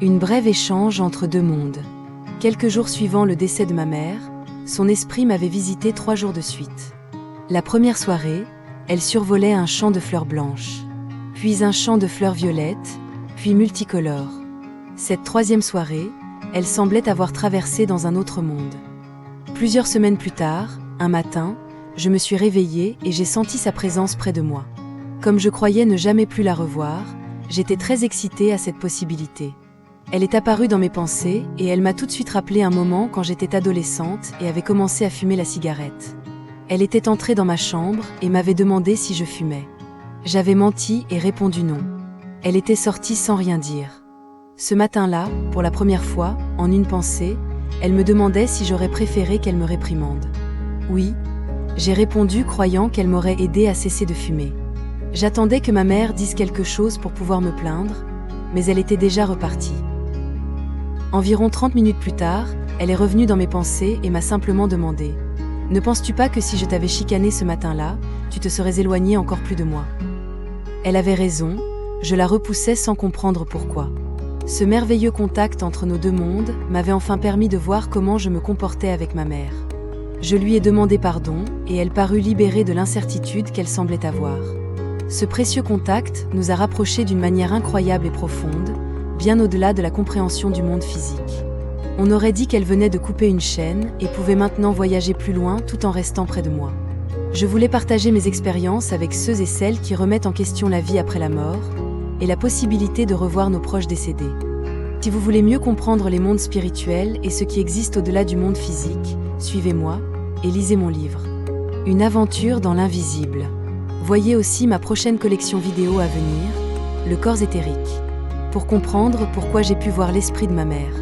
Une brève échange entre deux mondes. Quelques jours suivant le décès de ma mère, son esprit m'avait visité 3 jours de suite. La première soirée, elle survolait un champ de fleurs blanches, puis un champ de fleurs violettes, puis multicolores. Cette 3e soirée, elle semblait avoir traversé dans un autre monde. Plusieurs semaines plus tard, un matin, je me suis réveillée et j'ai senti sa présence près de moi. Comme je croyais ne jamais plus la revoir, j'étais très excitée à cette possibilité. Elle est apparue dans mes pensées et elle m'a tout de suite rappelé un moment quand j'étais adolescente et avait commencé à fumer la cigarette. Elle était entrée dans ma chambre et m'avait demandé si je fumais. J'avais menti et répondu non. Elle était sortie sans rien dire. Ce matin-là, pour la première fois, en une pensée, elle me demandait si j'aurais préféré qu'elle me réprimande. Oui, j'ai répondu croyant qu'elle m'aurait aidé à cesser de fumer. J'attendais que ma mère dise quelque chose pour pouvoir me plaindre, mais elle était déjà repartie. Environ 30 minutes plus tard, elle est revenue dans mes pensées et m'a simplement demandé « Ne penses-tu pas que si je t'avais chicané ce matin-là, tu te serais éloigné encore plus de moi ?» Elle avait raison, je la repoussais sans comprendre pourquoi. Ce merveilleux contact entre nos deux mondes m'avait enfin permis de voir comment je me comportais avec ma mère. Je lui ai demandé pardon et elle parut libérée de l'incertitude qu'elle semblait avoir. Ce précieux contact nous a rapprochés d'une manière incroyable et profonde, bien au-delà de la compréhension du monde physique. On aurait dit qu'elle venait de couper une chaîne et pouvait maintenant voyager plus loin tout en restant près de moi. Je voulais partager mes expériences avec ceux et celles qui remettent en question la vie après la mort et la possibilité de revoir nos proches décédés. Si vous voulez mieux comprendre les mondes spirituels et ce qui existe au-delà du monde physique, suivez-moi et lisez mon livre. Une aventure dans l'invisible. Voyez aussi ma prochaine collection vidéo à venir, Le corps éthérique, pour comprendre pourquoi j'ai pu voir l'esprit de ma mère.